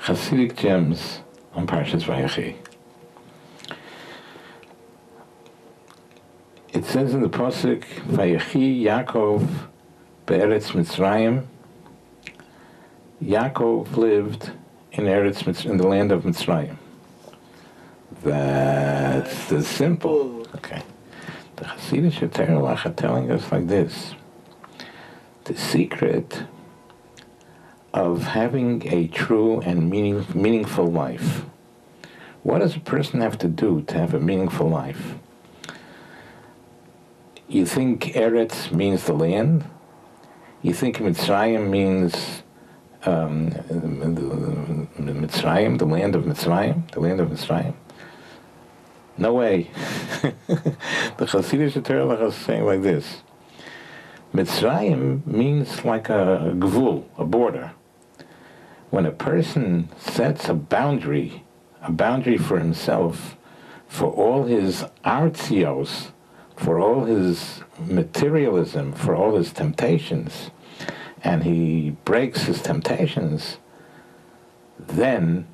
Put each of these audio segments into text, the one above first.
Chassidic gems on Parshas Vayechi. It says in the pasuk, Vayechi Yaakov be'eretz Mitzrayim. Yaakov lived in in the land of Mitzrayim. That's the simple. Okay. The Chassidic Torah are telling us like this: the secret of having a true and meaningful life. What does a person have to do to have a meaningful life? You think Eretz means the land? You think Mitzrayim means Mitzrayim, the land of Mitzrayim? The land of Mitzrayim? No way. The Chassidic Torah is saying like this: Mitzrayim means like a gvul, a border. When a person sets a boundary for himself, for all his artzios, for all his materialism, for all his temptations, and he breaks his temptations, then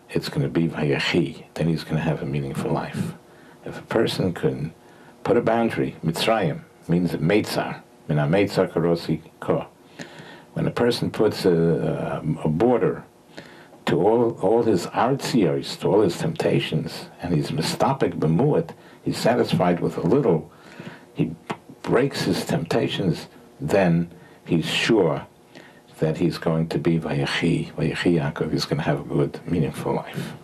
it's going to be Vayechi. Then he's going to have a meaningful life. If a person can put a boundary, Mitzrayim means a meitzar, mina meitzar karosi ko. When a person puts a border to all his artzios, to all his temptations, and he's mistapik b'muat, he's satisfied with a little, he breaks his temptations, then he's sure that he's going to be Vayechi Yaakov. He's going to have a good, meaningful life.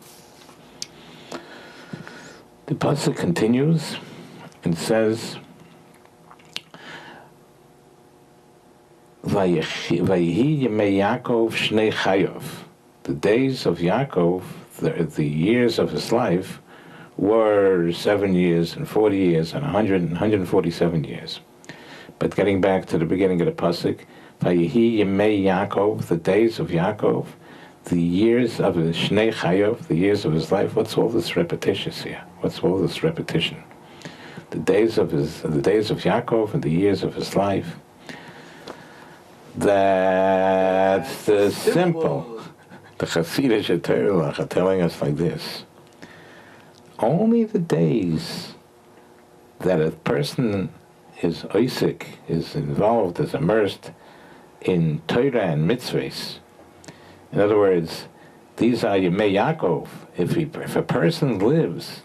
The pasuk continues and says, Vayehi Yemei Yaakov Shnei Chayov. The days of Yaakov, the years of his life, were 7 years and 40 years and 147 years. But getting back to the beginning of the pasuk, Vayehi Yemei Yaakov, the days of Yaakov, the years of his Shnei Chayov, the years of his life. What's all this repetitious here? What's all this repetition? The days of Yaakov and the years of his life. That's the simple. The Chassidic Torah are telling us like this: only the days that a person is oisik, is involved, is immersed in Torah and mitzvahs. In other words, these are Yemei Yaakov. If a person lives,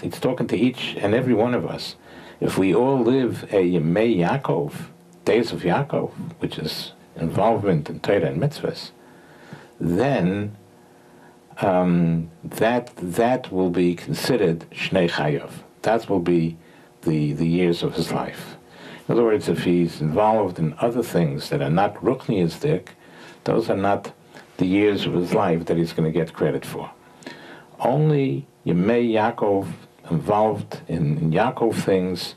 he's talking to each and every one of us. If we all live a Yemei Yaakov, days of Yaakov, which is involvement in Torah and mitzvahs, then that will be considered Shnei Chayov. That will be the years of his life. In other words, if he's involved in other things that are not ruchniistic, those are not the years of his life that he's going to get credit for. Only Yemei Yaakov, involved in Yaakov things,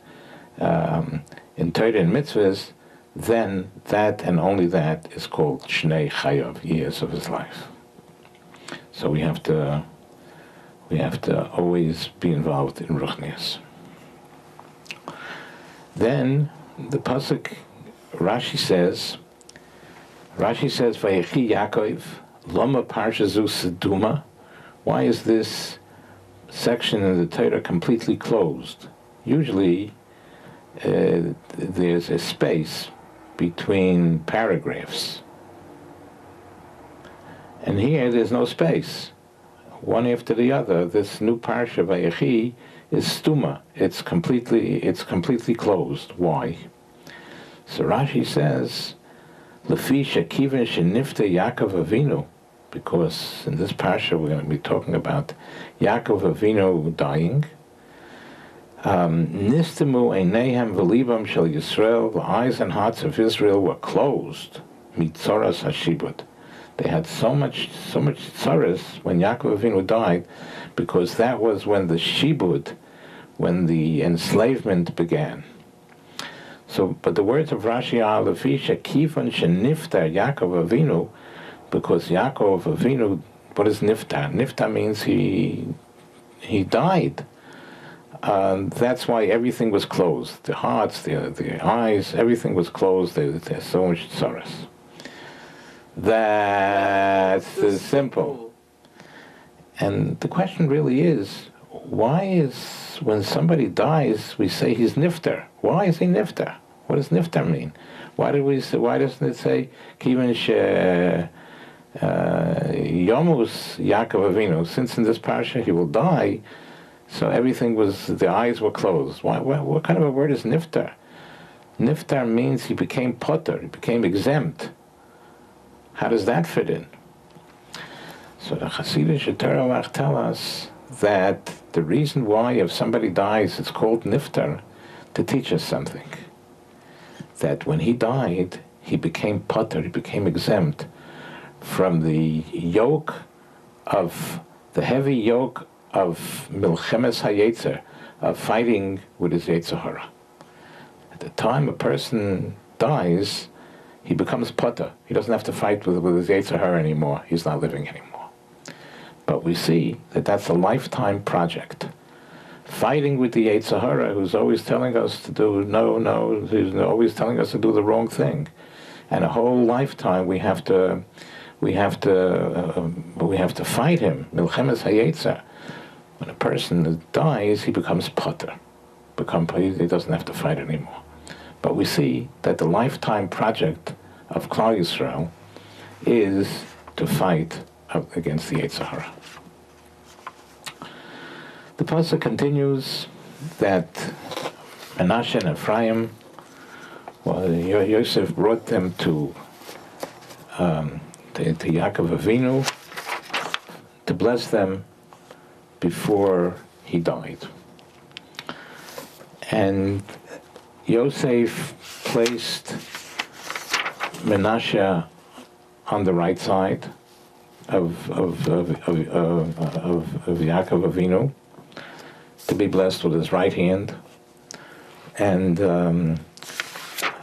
in Torah and mitzvahs, then that and only that is called Shnei Chayov, years of his life. So we have to always be involved in ruchnius. Then the pasuk, Rashi says, Vayechi Yaakov, Lama Parsha Zu Seduma. Why is this section in the Torah completely closed? Usually there's a space between paragraphs. And here there's no space. One after the other, this new Parsha Vayechi is stuma. It's completely closed. Why? So Rashi says, Lefi shekiven shenifta Yaakov Avinu, because in this Parsha we're going to be talking about Yaakov Avinu dying. Nistemu einehem v'libam shel Yisrael, the eyes and hearts of Israel were closed. Mitzoras hashibud. They had so much tzaras when Yaakov Avinu died, because that was when the shibud, when the enslavement began. So, but the words of Rashi are Lefi shekifon sheniftar Yaakov Avinu, because Yaakov Avinu, what is niftar? Niftar means he died. That's why everything was closed. The hearts, the eyes, everything was closed. There's so much tzaras. That's simple. And the question really is, why is, when somebody dies, we say he's nifter? Why is he nifter? What does nifter mean? Why doesn't it say, Kivan Yomus Yaakov Avinu, since in this parsha he will die, so everything was, the eyes were closed. What kind of a word is nifter? Niftar means he became potter, he became exempt. How does that fit in? So the Chassidic Torah tell us that the reason why if somebody dies it's called niftar, to teach us something. That when he died, he became potter, he became exempt from the yoke of, the heavy yoke of milchemes hayetzer, of fighting with his yetzer hara. At the time a person dies, he becomes potter. He doesn't have to fight with his yetzer hara anymore. He's not living anymore. But we see that that's a lifetime project. Fighting with the yetzer hara, who's always telling us to do no, who's always telling us to do the wrong thing, and a whole lifetime we have to fight him. Milchemes hayetzer. When a person dies, he becomes potter. He doesn't have to fight anymore. But we see that the lifetime project of Klal Yisrael is to fight against the yetzer hara. The pasuk continues that Menashe and Ephraim, well, Yosef brought them to Yaakov Avinu to bless them before he died. And Yosef placed Menashe on the right side of Yaakov Avinu to be blessed with his right hand, and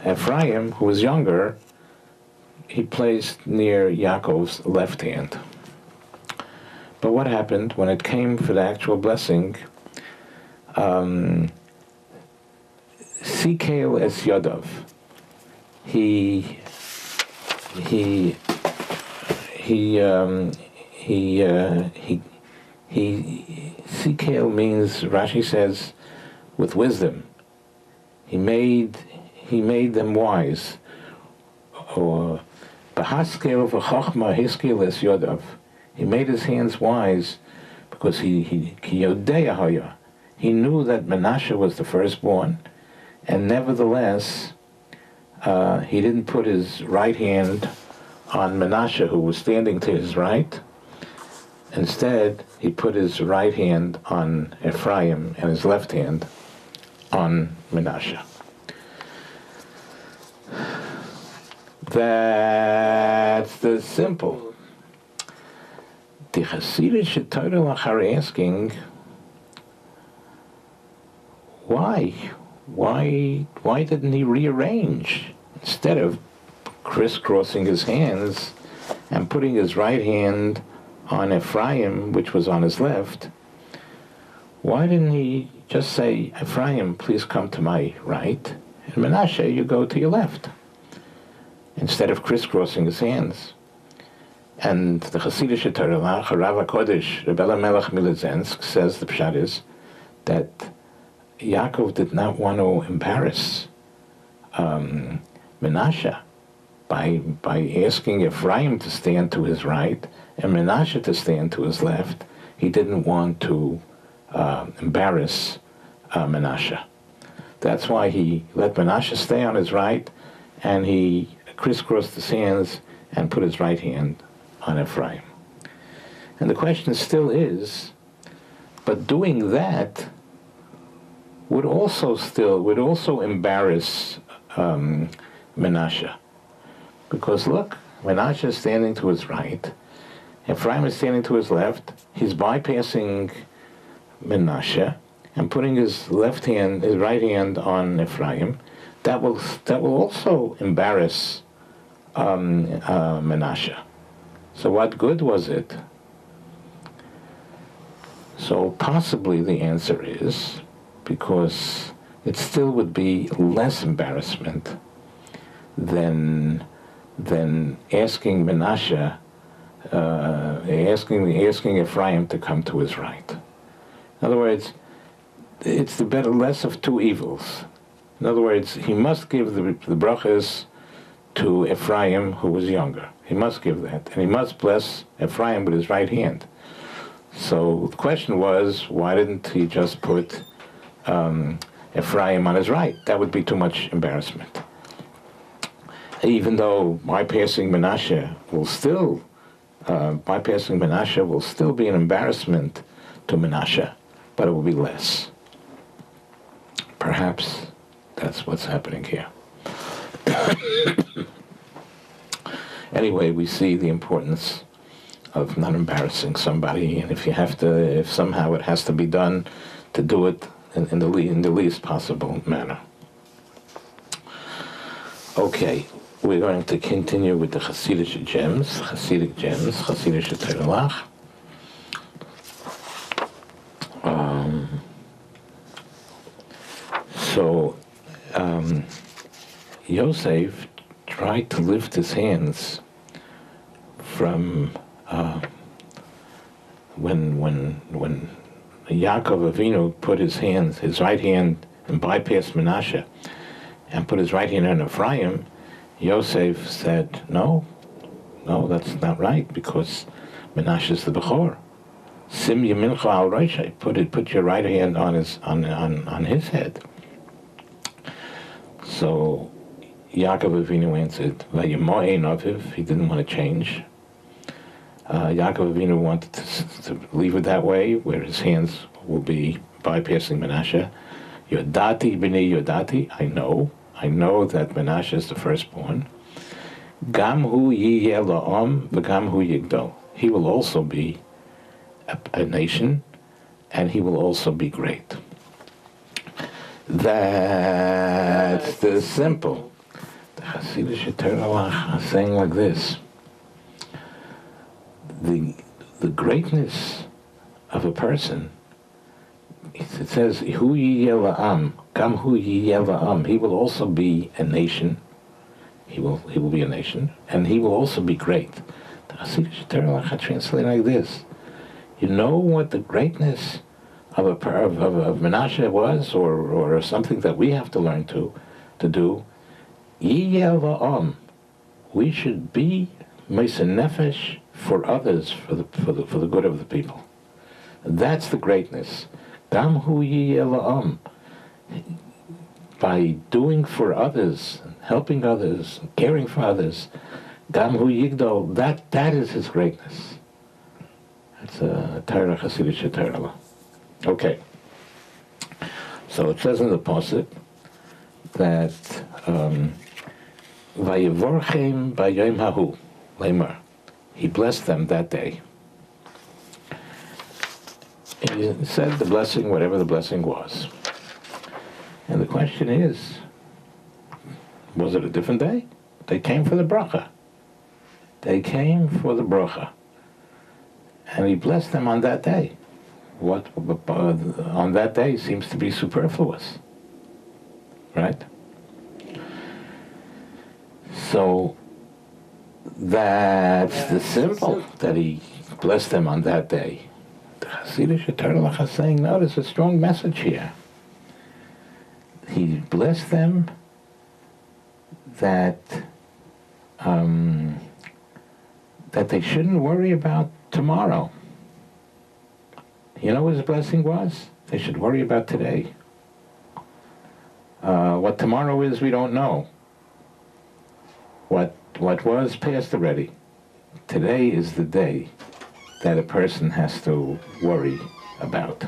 Ephraim, who was younger, he placed near Yaakov's left hand. But what happened when it came for the actual blessing? Sikeil es Yodov. Sikeil means, Rashi says, with wisdom. He made them wise. Or Bahaskeil v'chochma hiskeil es Yodov. He made his hands wise because he knew that Menashe was the firstborn, and nevertheless he didn't put his right hand on Menashe, who was standing to his right. Instead, he put his right hand on Ephraim and his left hand on Menashe. That's the simple. The Chassidic Torah are asking, why didn't he rearrange? Instead of crisscrossing his hands and putting his right hand on Ephraim, which was on his left, why didn't he just say, Ephraim, please come to my right, and Menashe, you go to your left, instead of crisscrossing his hands? And the Chassidic Torah, Rav HaKodesh, Rebbe Melech Militzensk, says the pshat is that Yaakov did not want to embarrass Menashe by asking Ephraim to stand to his right and Menashe to stand to his left. He didn't want to embarrass Menashe. That's why he let Menashe stay on his right, and he crisscrossed his hands and put his right hand on Ephraim. And the question still is, but doing that would also embarrass Menashe. Because look, Menashe is standing to his right, Ephraim is standing to his left, he's bypassing Menashe and putting his right hand on Ephraim. That will also embarrass Menashe. So what good was it? So possibly the answer is because it still would be less embarrassment than asking Menashe asking Ephraim to come to his right. In other words, it's the better, less of two evils. In other words, he must give the brachas to Ephraim, who was younger. He must give that, and he must bless Ephraim with his right hand. So the question was, why didn't he just put Ephraim on his right? That would be too much embarrassment. Even though bypassing Menashe will still be an embarrassment to Menashe, but it will be less. Perhaps that's what's happening here. Anyway, we see the importance of not embarrassing somebody, and if somehow it has to be done, to do it in the least possible manner. Okay, we're going to continue with the Chassidic gems, Chassidic Terelach. Yosef tried to lift his hands from when Yaakov Avinu put his right hand, and bypassed Menashe, and put his right hand on Ephraim. Yosef said, "No, that's not right, because Menashe is the Bechor. Sim Yamincha al Roshei. Put your right hand on his head." So Yaakov Avinu answered, "Vayemo'ein aviv." He didn't want to change. Yaakov Avinu wanted to leave it that way, where his hands will be bypassing Menashe. Yodati b'nei Yodati. I know that Menashe is the firstborn. Gam hu yiyeh la'am v'gam hu yigdol. He will also be a nation, and he will also be great. That's the simple. The Chassidic Terelach is saying like this: the greatness of a person. It says, "Hu yiyeh la'am, gam hu yiyeh la'am." He will also be a nation. He will be a nation, and he will also be great. The Chassidic Terelach translated like this: you know what the greatness of Menashe was, or something that we have to learn to do. Yiyeh la'am. We should be meiseh nefesh for others, for the good of the people. That's the greatness. Gam hu yiyeh la'am. By doing for others, helping others, caring for others, gam hu yigdol. That is his greatness. That's a Torah Chassidic Torah. Okay. So it says in the pasuk that Vayevorchem b'yom hahu leimar. He blessed them that day. He said the blessing, whatever the blessing was. And the question is, was it a different day? They came for the bracha. And he blessed them on that day. What on that day seems to be superfluous, right? So that's the simple, that he blessed them on that day. The Chassidic Terelach is saying, no, there's a strong message here. He blessed them that they shouldn't worry about tomorrow. You know what his blessing was? They should worry about today. What tomorrow is, we don't know. What was passed already. Today is the day that a person has to worry about.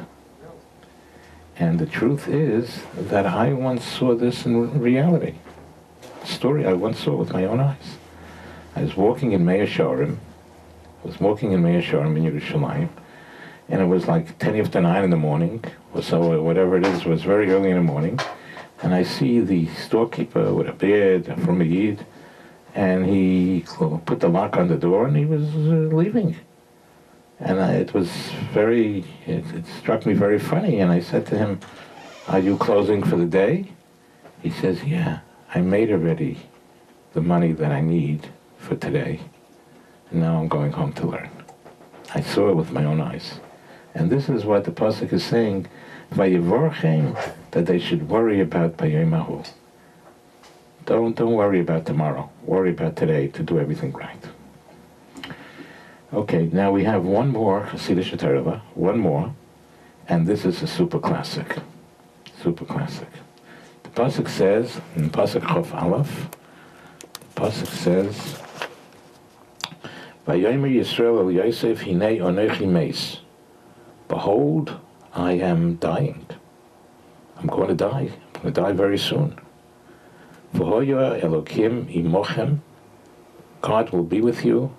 And the truth is that I once saw this in reality. Story I once saw with my own eyes. I was walking in Mea Shorim. in Yerushalayim, and it was like 10 after 9 in the morning, or so, whatever it is, it was very early in the morning, and I see the storekeeper with a beard from a Yid, and he put the lock on the door, and he was leaving. And it struck me very funny, and I said to him, "Are you closing for the day?" He says, "Yeah, I made already the money that I need for today." and now I'm going home to learn. I saw it with my own eyes. And this is what the Pasuk is saying, Vayevorchem, that they should worry about Bayomahu. Don't worry about tomorrow. Worry about today to do everything right. Okay, now we have one more Chassidic Torah, one more, and this is a super classic. Super classic. The Pasuk says, in Pasuk Chof Aleph, the Pasuk says, Vayomer Yisrael el Yosef hinei onechi meis. Behold, I am dying. I'm going to die. I'm going to die very soon. V'hoya Elokim imochem. God will be with you,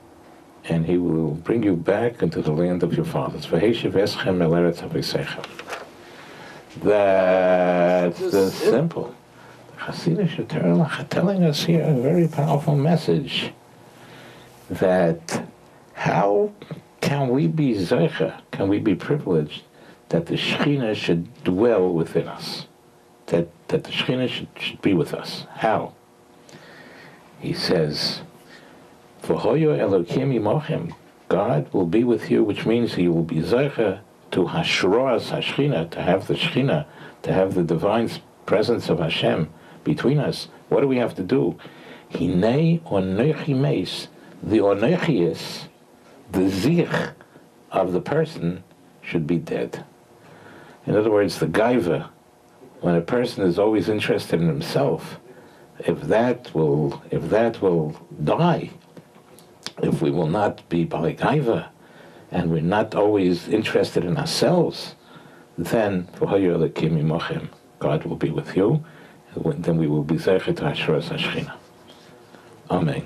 and He will bring you back into the land of your fathers. Vayechi eschem el eretz avosechem. That's the simple. Chassidic Torah are telling us here a very powerful message. That how can we be zeicha, can we be privileged that the Shekhinah should dwell within us? That the Shekhinah should be with us. How? He says, V'hoyo Elokim imochem, God will be with you, which means He will be zeicha to hashroas Hashchina, to have the Shekhinah, to have the divine presence of Hashem between us. What do we have to do? Hinei onechi meis. The onechius, the zich of the person, should be dead. In other words, the gaiva, when a person is always interested in himself, if that will die, if we will not be bali gaiva, and we're not always interested in ourselves, then God will be with you, and then we will be zeichet hashras hashchina. Amen.